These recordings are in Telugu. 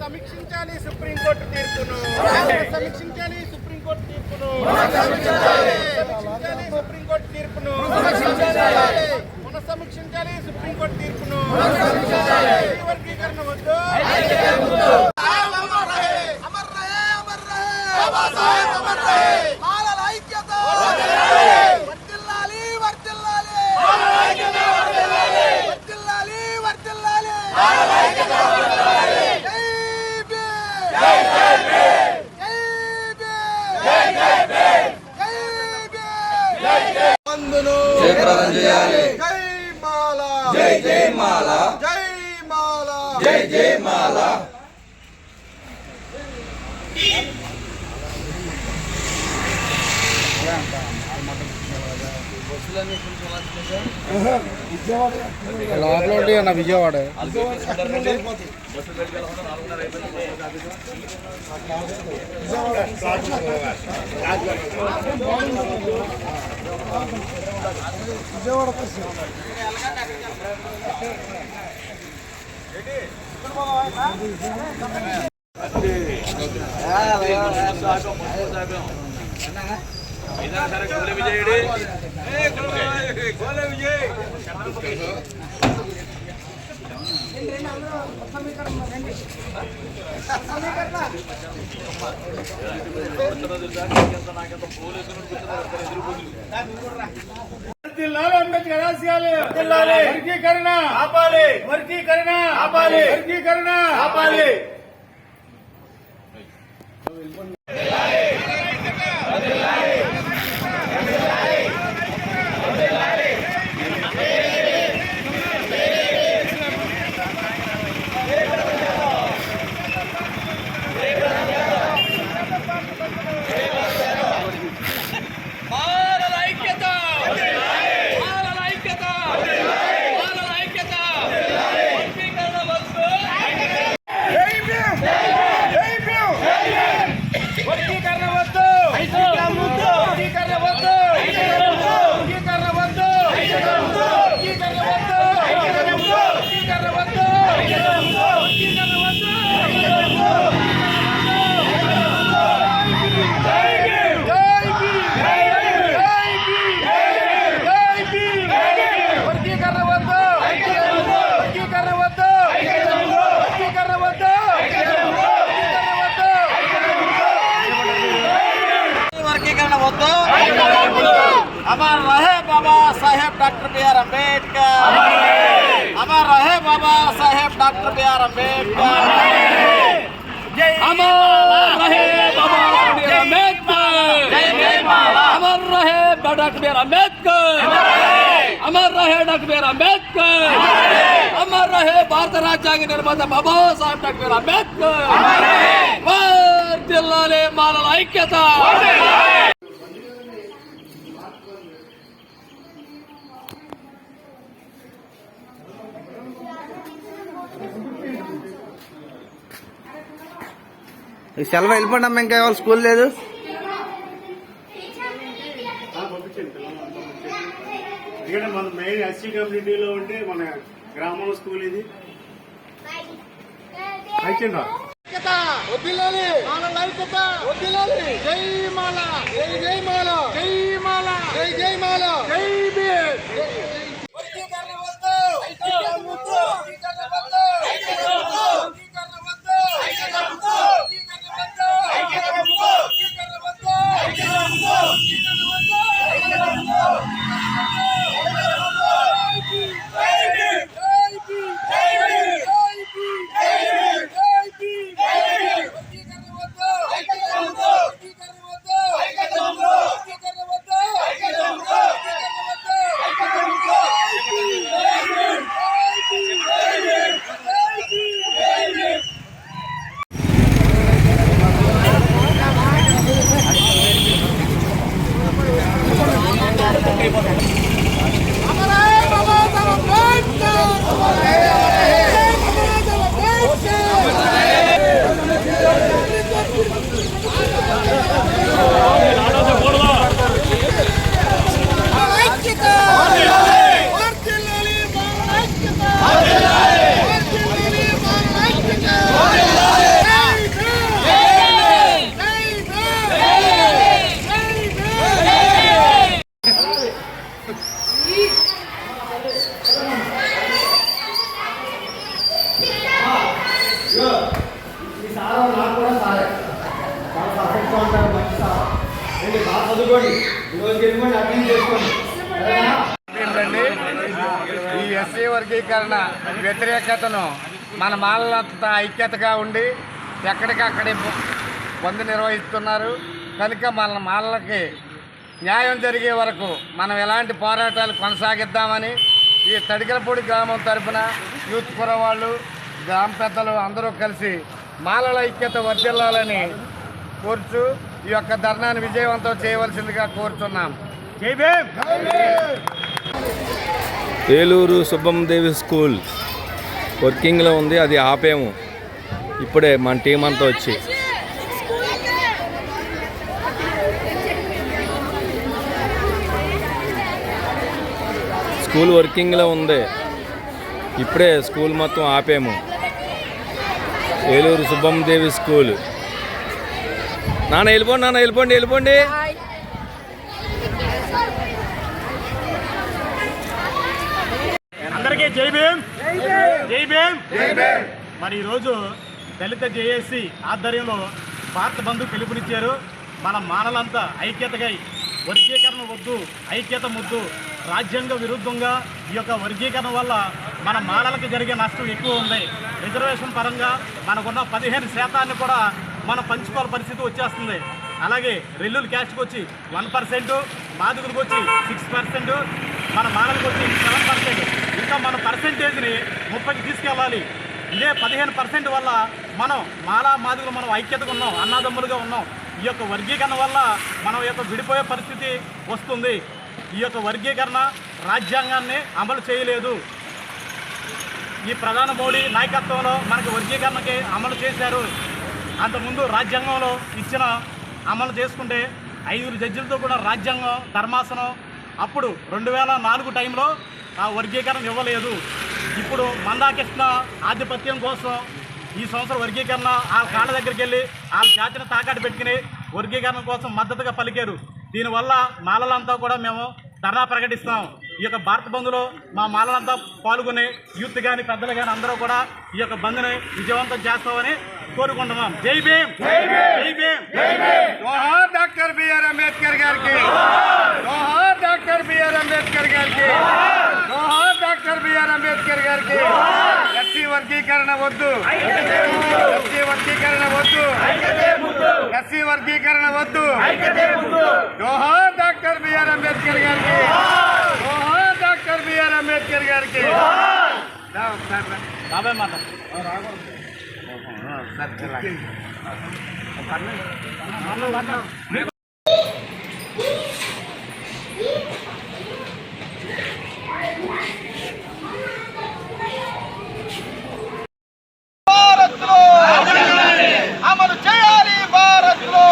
సమీక్షించాలి సుప్రీంకోర్టు తీర్పును, సమీక్షించాలి సుప్రీంకోర్టు తీర్పును, సమీక్షించాలి సుప్రీంకోర్టు తీర్పును, పునఃసమీక్షించాలి సుప్రీంకోర్టు తీర్పును. వర్గీకరణ వద్దు. జై జై మాల, జై మాల, జై జై మాల. లోపల అన్న విజయవాడ అంబేద్కర్ ఆశయాలు వర్గీకరణ ఆపాలి, వర్గీకరణ ఆపాలి, వర్గీకరణ ఆపాలి. अमर रहे Baba Saheb doctor B are Ambedkar, अमर रहे Baba Saheb doctor B are Ambedkar, अमर रहे बाबा बी आर अम्बेडकर, अमर रहे डॉक्टर बी आर अम्बेडकर, अमर रहे डॉक्टर बी आर अम्बेडकर, अमर रहे भारत राज्यांग निर्माता Baba Saheb doctor B are Ambedkar. వర్ధిల్లాలి మాలల ఐక్యత. సెలవు వెళ్ళిపోండి అమ్మ, ఇంకా ఇవాళ స్కూల్ లేదు. ఎందుకంటే మన మెయిన్ ఎస్సీ కమ్యూనిటీలో ఉంటే మన గ్రామంలో స్కూల్ ఇది. అయిపోయిందా వదిలాలి మాల ఐక్యత, వదిలాలి. జై మాల, జై జై మాల, జై మాల, జై జై మాల, జై బి. వర్గీకరణ వద్దు, ఐక్యత వద్దు, వర్గీకరణ వద్దు, ఐక్యత వద్దు, వర్గీకరణ వద్దు, ఐక్యత వద్దు, వర్గీకరణ వద్దు, ఐక్యత వద్దు, వర్గీకరణ వద్దు, ఐక్యత వద్దు, వర్గీకరణ వద్దు, ఐక్యత వద్దు. Hey! ఏంటండి ఈ ఎస్సీ వర్గీకరణ వ్యతిరేకతను మన మాలలంతా ఐక్యతగా ఉండి ఎక్కడికక్కడే బంద్ నిర్వహిస్తున్నారు కనుక మన మాలలకి న్యాయం జరిగే వరకు మనం ఎలాంటి పోరాటాలు కొనసాగిద్దామని ఈ తడికలపూడి గ్రామం తరఫున యూత్ కురవాళ్ళు గ్రామ పెద్దలు అందరూ కలిసి మాలల ఐక్యత వర్ధిల్లాలని కోరుచు ఈ యొక్క ధర్నాన్ని విజయవంతం చేయవలసిందిగా కోరుచున్నాం. జై భీమ్. ఏలూరు సుబ్బమ్మదేవి స్కూల్ వర్కింగ్లో ఉంది, అది ఆపేము ఇప్పుడే మన టీం అంతా వచ్చి. స్కూల్ వర్కింగ్లో ఉంది, ఇప్పుడే స్కూల్ మొత్తం ఆపేము. ఏలూరు సుబ్బమ్మదేవి స్కూల్. నాన్న వెళ్ళిపోండి. అందరికీ జై భీమ్. జై భీమ్. మరి ఈరోజు దళిత జేఏసీ ఆధ్వర్యంలో భారత బంధు పిలుపునిచ్చారు. మన మానలంతా ఐక్యతగా వర్గీకరణ వద్దు, ఐక్యత ముద్దు. రాజ్యాంగ విరుద్ధంగా ఈ యొక్క వర్గీకరణ వల్ల మన మాలలకు జరిగే నష్టం ఎక్కువ ఉంది. రిజర్వేషన్ పరంగా మనకున్న 15% కూడా మనం పంచుకోవాల పరిస్థితి వచ్చేస్తుంది. అలాగే రెల్లుల క్యాస్ట్కి వచ్చి 1%, మాదిగులకు వచ్చి 6%, మన మాలలకు వచ్చి 7%. ఇంకా మన పర్సెంటేజ్ని 30కి తీసుకెళ్ళాలి. ఇదే 15% వల్ల మనం మాదిగులు మనం ఐక్యతగా ఉన్నాం, అన్నదమ్ములుగా ఉన్నాం. ఈ యొక్క వర్గీకరణ వల్ల మనం యొక్క విడిపోయే పరిస్థితి వస్తుంది. ఈ యొక్క వర్గీకరణ రాజ్యాంగాన్ని అమలు చేయలేదు. ఈ ప్రధాని మోడీ నాయకత్వంలో మనకి వర్గీకరణకి అమలు చేశారు. అంతకుముందు రాజ్యాంగంలో ఇచ్చిన అమలు చేసుకుంటే 5 జడ్జిలతో కూడా రాజ్యాంగం ధర్మాసనం అప్పుడు 2004 టైంలో ఆ వర్గీకరణ ఇవ్వలేదు. ఇప్పుడు మందాకృష్ణ ఆధిపత్యం కోసం ఈ సంవత్సరం వర్గీకరణ ఆ కాళ్ళ దగ్గరికి వెళ్ళి వాళ్ళ జాతిని తాకట్టు పెట్టుకుని వర్గీకరణ కోసం మద్దతుగా పలికారు. దీనివల్ల మాలలంతా కూడా మేము ధర్నా ప్రకటిస్తాం. ఈ యొక్క భారత బంద్లో మా మాలలంతా పాల్గొని యూత్ కానీ పెద్దలు కానీ అందరూ కూడా ఈ యొక్క బంద్ని విజయవంతం చేస్తామని కోరుకుంటున్నాం. జై భీమ్. జై భీమ్. జోహార్ డాక్టర్ బిఆర్ అంబేద్కర్ గారికి. జోహార్ డాక్టర్ బిఆర్ అంబేద్కర్ గారికి. జోహార్ డాక్టర్ బిఆర్ అంబేద్కర్ గారికి. ఎస్సీ వర్గీకరణ వద్దు, ఎస్సీ వర్గీకరణ వద్దు, ఎస్సీ వర్గీకరణ వద్దు. జోహార్ డాక్టర్ బిఆర్ అంబేద్కర్ గారికి. జోహార్ డాక్టర్ బిఆర్ అంబేద్కర్ గారికి. బాబాయ్ మాట అమలు చేయాలి భారత్లో.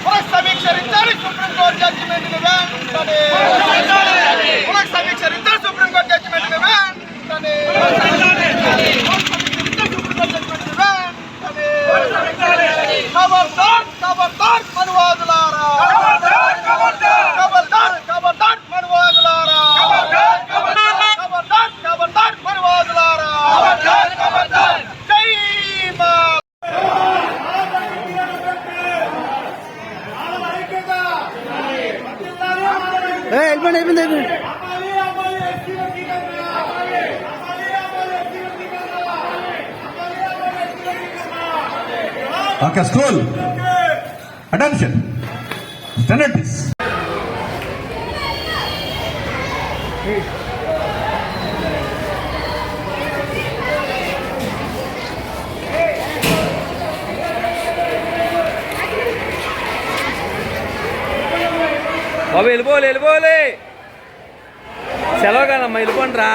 పునఃసమీక్షించాలి సుప్రీంకోర్టు జడ్జిమెంట్ని వెంటనే. పునఃసమీక్షించాలి సుప్రీంకోర్టు జడ్జిమెంట్ని వెంటనే. ఖబర్దార్ మనువాదులారా. ఖబర్దార్ మనువాదులారా. ఖబర్దార్ మనువాదులారా. జై మాల. Okay, school. Attention. Standard please. బాబు వెళ్ళిపోలే సెలవు కదమ్మా, వెళ్ళిపోండి రా.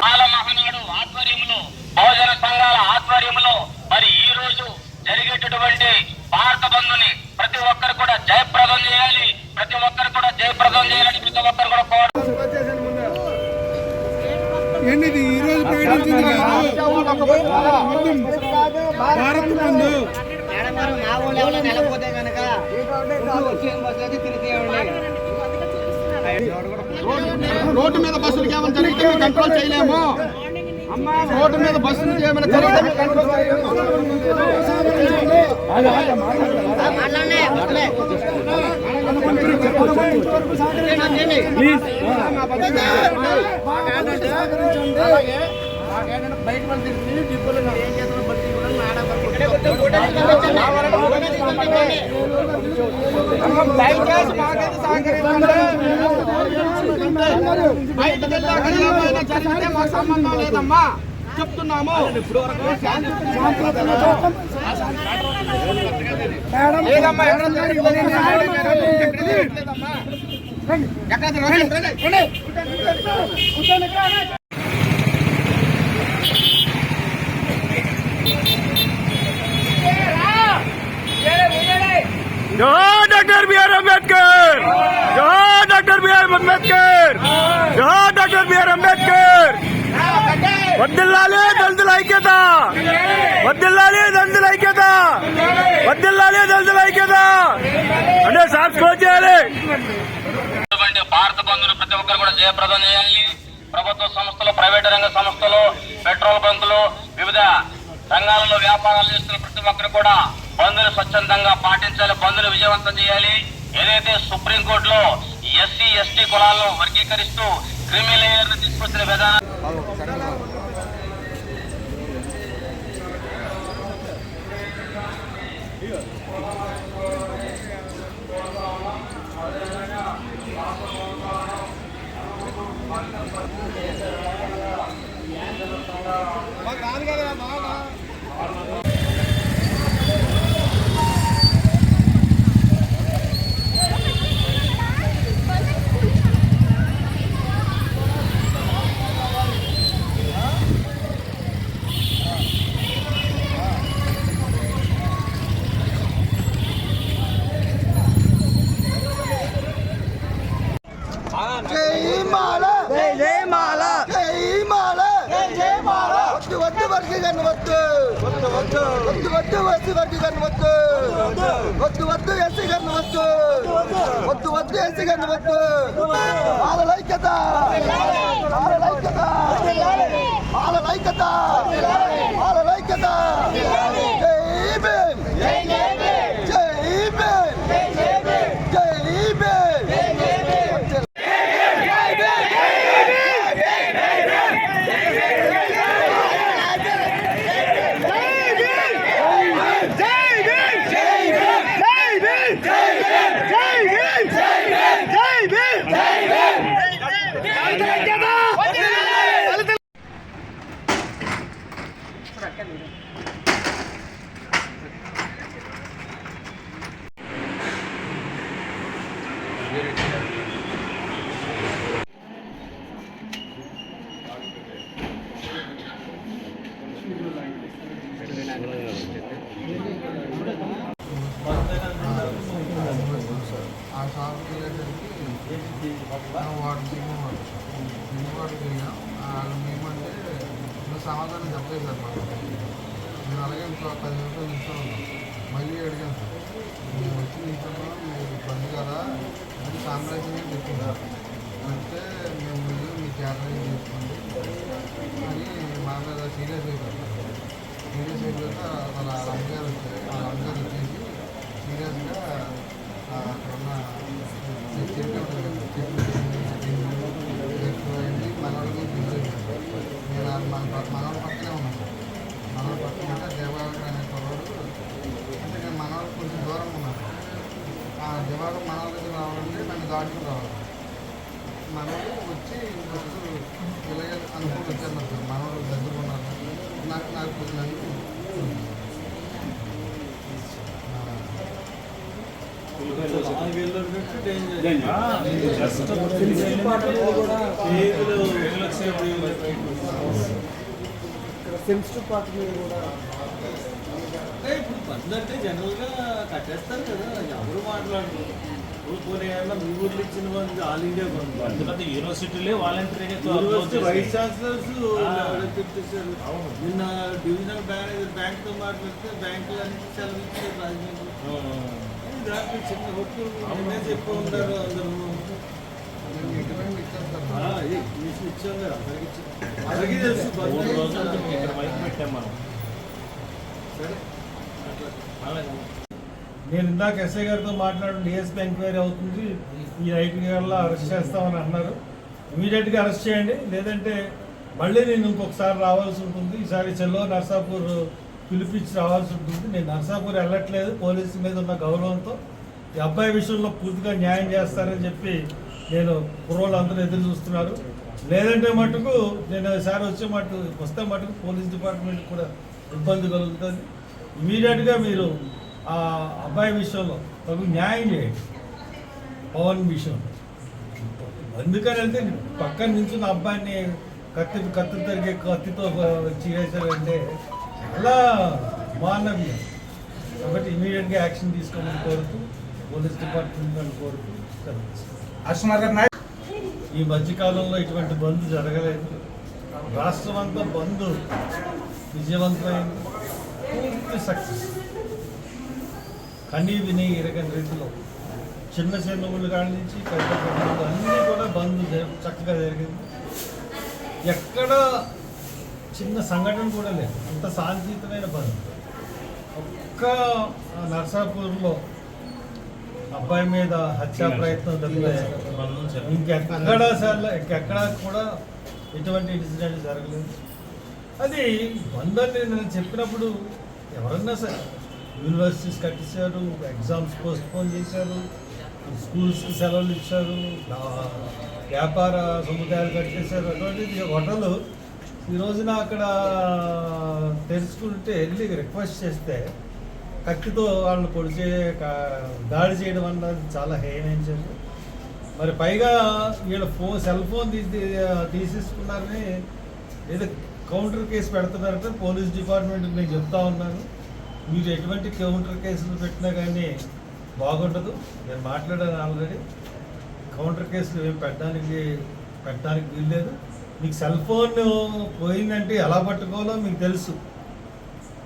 మహానాడు ఆధ్వర్యంలో, బహుజన సంఘాల ఆధ్వర్యంలో మరి ఈ రోజు జరిగేటటువంటి భారత బంధుని ప్రతి ఒక్కరు కూడా జయప్రదం చేయాలి. ప్రతి ఒక్కరు కూడా జయప్రదం చేయాలని ప్రతి ఒక్కరు కూడా కోరు. ఏంటిది ఈరోజు ప్రకటించింది కాదు, మొత్తం భారత్ బంధు మేడం గారు మా ఊళ్ళో ఎవరైనా నిలబోతే కనుక వచ్చే బస్సులకి తిరిగేయండి. రోడ్డు మీద బస్సులు ఏమైనా జరిగితే మేము కంట్రోల్ చేయలేము. రోడ్డు మీద బస్సులు ఏమైనా జరిగితే మేము కంట్రోల్ చేయలేము. బయట వాళ్ళు డిపోలో ఏం చేస్తారో బస్సు జరిగితే మాకు సంబంధం లేదమ్మా చెప్తున్నాము. జోహార్ డాక్టర్ బిఆర్ అంబేద్కర్, జోహార్ డాక్టర్ బిఆర్ అంబేద్కర్, జోహార్ డాక్టర్ బిఆర్ అంబేద్కర్. వర్ధిల్లాలి దళితుల ఐక్యత, వర్ధిల్లాలి దళితుల ఐక్యత, వర్ధిల్లాలి దళితుల ఐక్యత. అంటే సార్ క్లోజ్ చేయాలి. భారత బంధువులు ప్రతి ఒక్కరు కూడా జయప్రదం చేయాలి. ప్రభుత్వ సంస్థలు, ప్రైవేట్ రంగ సంస్థలు, పెట్రోల్ బంకులు, వివిధ రంగాలలో వ్యాపారాలు చేస్తున్న ప్రతి ఒక్కరు కూడా బంధువులు స్వచ్ఛందంగా పాటించాలి, బంధువులు విజయవంతం చేయాలి. ఏదైతే సుప్రీంకోర్టులో ఎస్సీ ఎస్టీ కులాలను వర్గీకరిస్తూ క్రిమినల్ లేయర్ను తీసుకొచ్చిన విధానం వద్దు వర్గీకరణ వద్దు, వద్దు వద్దు వద్దు వద్దు వర్గీకరణ వద్దు, వద్దు వద్దు ఎస్సీకరణ వద్దు, వద్దు వద్దు ఎస్సీకరణ వద్దు. వాళ్ళ ఐక్యత, వాళ్ళ ఐక్యత, వాళ్ళ ఐక్యత, వాళ్ళ ఐక్యత. జై భీమ్, జై భీమ్, జై భీమ్, జై భీమ్. ఆ షాప్కి వెళ్ళేసరికి వాడు దిగుబాటు తిరిగాం. వాళ్ళు మేమంటే ఇంకా సమాధానం చెప్పలేదు సార్ మాకు. నేను అలాగే ఇంకో 10 నిమిషాలు నిల్చున్నాను. మళ్ళీ అడిగాను సార్, మేము వచ్చి నిల్చున్నాం, మీరు బంద్ కదా అని సామ్రాజ్యం చెప్పింది. అంటే మేము మీ క్యాటరింగ్ చేసుకోండి అని మా మీద సీరియస్ అయిపోతాం. సీరియస్ అయిపోతే వాళ్ళ అమ్మగారు వచ్చారు. వాళ్ళ అమ్మగారు వచ్చేసి సీరియస్గా అక్కడ ఉన్న చెట్లు ఎక్కువైంది. మనవాళ్ళకి తీసుకెళ్ళారు. నేను మనవాళ్ళ పక్కనే ఉన్నాను. మనవాళ్ళ పక్కన అంటే దేవాలయం అనే కుర్రాడు, అంటే నేను మనవాళ్ళకి కొంచెం దూరంగా ఉన్నాను. ఆ దేవాలయం మనవాళ్ళ దగ్గర రావాలంటే నన్ను దాటుకుని రావాలి. మనవాళ్ళు వచ్చి బస్సు ఇలాగే అనుకుని వచ్చారు సార్. మనవాళ్ళు దగ్గర ఉన్నారు. నాకు కొంచెం సెన్సిటివ్ పార్ట్ మీద కూడా ఇప్పుడు బంద్ అంటే జనరల్గా కట్టేస్తారు కదా, ఎవరు మాట్లాడుతున్నారు. మీ ఊర్లో ఇచ్చిన వాళ్ళు ఆల్ ఇండియా పెద్ద యూనివర్సిటీలే వాలంటరీగా వైస్ ఛాన్సలర్స్ చెప్పేశారు. నిన్న డివిజనల్ బ్యాంక్తో మాట్లాడితే బ్యాంకులు అన్ని సెలవు ఇచ్చారు రాజమండ్రి. దాంట్లో చిన్న హొట్టు నిన్నే చెప్పి ఉంటారు అందరూ. ఇచ్చాం కదా అందరికీ తెలుసు. ఇక్కడ మైక్ పెట్టాం మనం. సరే నేను ఇందాక ఎస్ఐ గారితో మాట్లాడి డిఎస్పీ ఎంక్వైరీ అవుతుంది, ఈ రైట్ గల్లా అరెస్ట్ చేస్తామని అన్నారు. ఇమీడియట్గా అరెస్ట్ చేయండి, లేదంటే మళ్ళీ నేను ఇంకొకసారి రావాల్సి ఉంటుంది. ఈసారి చెల్లో నర్సాపూర్ పిలిపించి రావాల్సి ఉంటుంది. నేను నర్సాపూర్ వెళ్ళట్లేదు, పోలీసు మీద ఉన్న గౌరవంతో ఈ అబ్బాయి విషయంలో పూర్తిగా న్యాయం చేస్తారని చెప్పి నేను కుర్రోళ్ళు అందరూ ఎదురు చూస్తున్నారు. లేదంటే మటుకు నేను ఈసారి వస్తే మటుకు పోలీస్ డిపార్ట్మెంట్ కూడా ఇబ్బంది కలుగుతుంది. ఇమీడియట్గా మీరు ఆ అబ్బాయి విషయంలో తగు న్యాయం చేయండి. పవన్ విషయంలో అందుకని వెళ్తే పక్కన నుంచి నా అబ్బాయిని కత్తి తరిగే కత్తితో చేశారంటే చాలా మానవీయం. కాబట్టి ఇమీడియట్గా యాక్షన్ తీసుకోమని కోరుతూ పోలీస్ డిపార్ట్మెంట్ కోరుతూ ఈ మధ్యకాలంలో ఇటువంటి బంద్ జరగలేదు. రాష్ట్రం అంతా బంద్ విజయవంతమైంది, పూర్తి సక్సెస్. కనీ విని ఎరగని రీతిలో చిన్న చిన్న ఊళ్ళ కాడి నుంచి పెద్ద పెద్ద అన్నీ కూడా బంద్ చక్కగా జరిగింది. ఎక్కడ చిన్న సంఘటన కూడా లేదు, అంత శాంతియుతమైన బంద్. ఒక్క నర్సాపూర్లో అబ్బాయి మీద హత్యా ప్రయత్నం తప్పితే ఇంకెక్కడా కూడా ఎటువంటి ఇన్సిడెంట్ జరగలేదు. అది బంద్ అని నేను చెప్పినప్పుడు ఎవరన్నా సరే యూనివర్సిటీస్ కట్టేశారు, ఎగ్జామ్స్ పోస్ట్పోన్ చేశారు, స్కూల్స్కి సెలవులు ఇచ్చారు, వ్యాపార సముదాయాలు కట్టేశారు. అటువంటిది హోటల్ ఈ రోజున అక్కడ తెరుచుకుంటే వెళ్ళి రిక్వెస్ట్ చేస్తే కత్తితో వాళ్ళని పొడిచే దాడి చేయడం అన్నది చాలా హేయించారు. మరి పైగా వీళ్ళ సెల్ ఫోన్ తీసేసుకున్నారని ఏదో కౌంటర్ కేసు పెడుతున్నారంటే పోలీస్ డిపార్ట్మెంట్కి నేను చెప్తా ఉన్నాను, మీరు ఎటువంటి కౌంటర్ కేసులు పెట్టినా కానీ బాగుండదు. నేను మాట్లాడాను ఆల్రెడీ, కౌంటర్ కేసులు ఏం పెట్టడానికి వీల్లేదు. మీకు సెల్ ఫోన్ పోయిందంటే ఎలా పట్టుకోవాలో మీకు తెలుసు.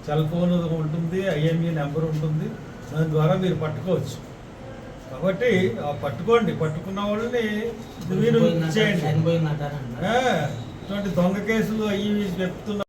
సెల్ ఫోన్ ఉంటుంది, ఐఎంఈ నెంబర్ ఉంటుంది, దాని ద్వారా మీరు పట్టుకోవచ్చు. కాబట్టి పట్టుకోండి, పట్టుకున్న వాళ్ళని మీరు చేయండి. ఇటువంటి దొంగ కేసులు అవి చెప్తున్నా